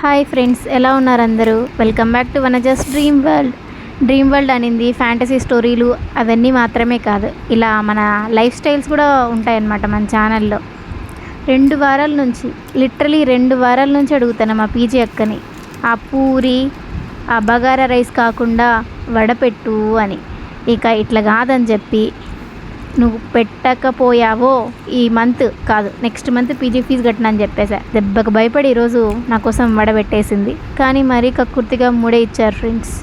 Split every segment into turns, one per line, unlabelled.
Hi friends, ఎలా ఉన్నారు అందరూ? Welcome back to Vanaja's dream world అనింది ఫ్యాంటసీ స్టోరీలు అవన్నీ మాత్రమే కాదు, ఇలా మన లైఫ్ స్టైల్స్ కూడా ఉంటాయన్నమాట మన ఛానల్లో. 2 వారాల నుంచి, లిటరలీ 2 వారాల నుంచి అడుగుతాను మా పీజీ అక్కని, ఆ పూరి ఆ బగారా రైస్ కాకుండా వడపెట్టు అని. ఇక ఇట్లా కాదని చెప్పి, నువ్వు పెట్టకపోయావో ఈ మంత్ కాదు నెక్స్ట్ మంత్ పీజీ ఫీజు కట్టినని చెప్పేసా. దెబ్బకు భయపడి ఈరోజు నా కోసం వడబెట్టేసింది. కానీ మరీ కక్కుర్తిగా మూడే ఇచ్చారు ఫ్రెండ్స్.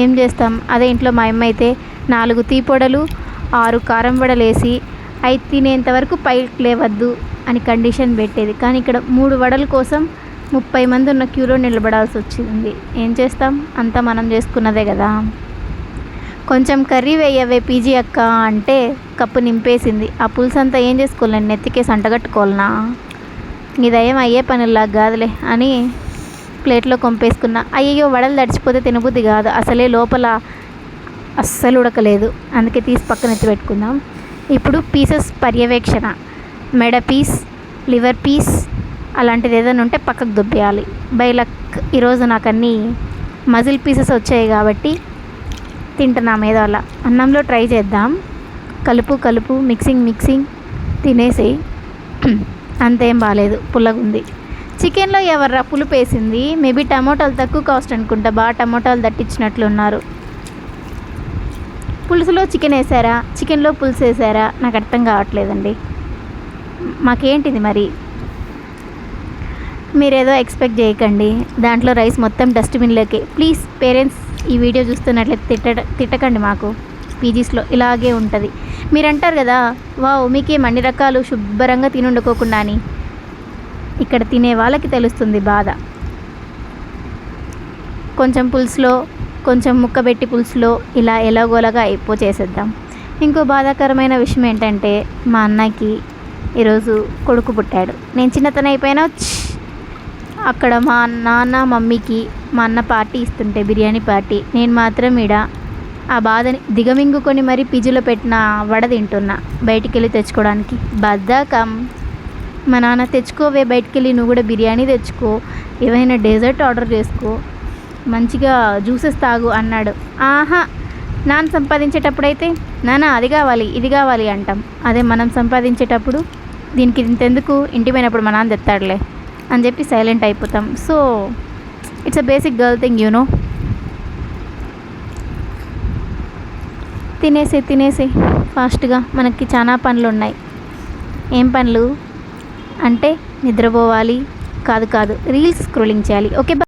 ఏం చేస్తాం, అదే ఇంట్లో మా అమ్మ అయితే 4 తీపొడలు 6 కారం వడలు వేసి 5 తినేంత వరకు పైకి లేవద్దు అని కండిషన్ పెట్టేది. కానీ ఇక్కడ 3 వడల కోసం 30 మంది ఉన్న క్యూలో నిలబడాల్సి వచ్చింది. ఏం చేస్తాం, అంతా మనం చేసుకున్నదే కదా. కొంచెం కర్రీ వేయవే పీజీ అక్క అంటే కప్పు నింపేసింది. ఆ పులుసు అంతా ఏం చేసుకోవాలని నెత్తికేసి అంటగట్టుకోవాలనా? ఇదేం అయ్యే పనుల్లా కాదులే అని ప్లేట్లో కొంపేసుకున్నా. అయ్యో, వడలు తడిచిపోతే తినబుద్ధి కాదు, అసలే లోపల అస్సలు ఉడకలేదు. అందుకే తీసి పక్కన ఎత్తి పెట్టుకుందాం. ఇప్పుడు పీసెస్ పర్యవేక్షణ, మెడ పీస్, లివర్ పీస్ అలాంటిది ఏదైనా ఉంటే పక్కకు దుబ్బేయాలి. బై లక్ ఈరోజు నాకు అన్నీ మజిల్ పీసెస్ వచ్చాయి కాబట్టి తింటున్నా మీద. అలా అన్నంలో ట్రై చేద్దాం. కలుపు మిక్సింగ్ తినేసి అంతేం బాగాలేదు, పుల్లగుంది. చికెన్లో ఎవర్రా పులుపు వేసింది? మేబీ టమోటాలు తక్కువ కాస్ట్ అనుకుంటా, బాగా టమోటాలు దట్టించినట్లున్నారు. పులుసులో చికెన్ వేసారా, చికెన్లో పులుసు వేసారా, నాకు అర్థం కావట్లేదండి. మాకేంటిది మరి? మీరేదో ఎక్స్పెక్ట్ చేయకండి. దాంట్లో రైస్ మొత్తం డస్ట్బిన్లోకి. ప్లీజ్ పేరెంట్స్, ఈ వీడియో చూస్తున్నట్లయితే తిట్టకండి. మాకు పీజీస్లో ఇలాగే ఉంటుంది. మీరు అంటారు కదా, వావ్ మీకేం అన్ని రకాలు శుభ్రంగా తినుండుకోకుండా అని. ఇక్కడ తినే వాళ్ళకి తెలుస్తుంది బాధ. కొంచెం పులుసులో, కొంచెం ముక్కబెట్టి పులుసులో ఇలా ఎలాగోలాగా చేసేద్దాం. ఇంకో బాధాకరమైన విషయం ఏంటంటే, మా అన్నకి ఈరోజు కొడుకు పుట్టాడు. నేను చిన్నతనం అయిపోయినా అక్కడ మా నాన్న మమ్మీకి మా అన్న పార్టీ ఇస్తుంటే, బిర్యానీ పార్టీ, నేను మాత్రం ఈడ ఆ బాధని దిగమింగుకొని మరీ పీజీలో పెట్టిన వడ తింటున్నా బయటికి వెళ్ళి తెచ్చుకోవడానికి. బద్ధకం. మా నాన్న తెచ్చుకోవే బయటికి వెళ్ళి, నువ్వు కూడా బిర్యానీ తెచ్చుకో, ఏవైనా డెజర్ట్ ఆర్డర్ చేసుకో, మంచిగా జ్యూసెస్ తాగు అన్నాడు. ఆహా, నాన్న సంపాదించేటప్పుడైతే నాన్న అది కావాలి ఇది కావాలి అంటాం. అదే మనం సంపాదించేటప్పుడు దీనికి ఇంతెందుకు, ఇంటి పోయినప్పుడు మా నాన్న తెస్తాడులే అని చెప్పి సైలెంట్ అయిపోతాం. So it's a basic girl thing, you know. తినేసి ఫాస్ట్గా, మనకి చాలా పనులు ఉన్నాయి. ఏం పనులు అంటే, నిద్రపోవాలి కాదు రీల్స్ స్క్రోలింగ్ చేయాలి. ఓకే.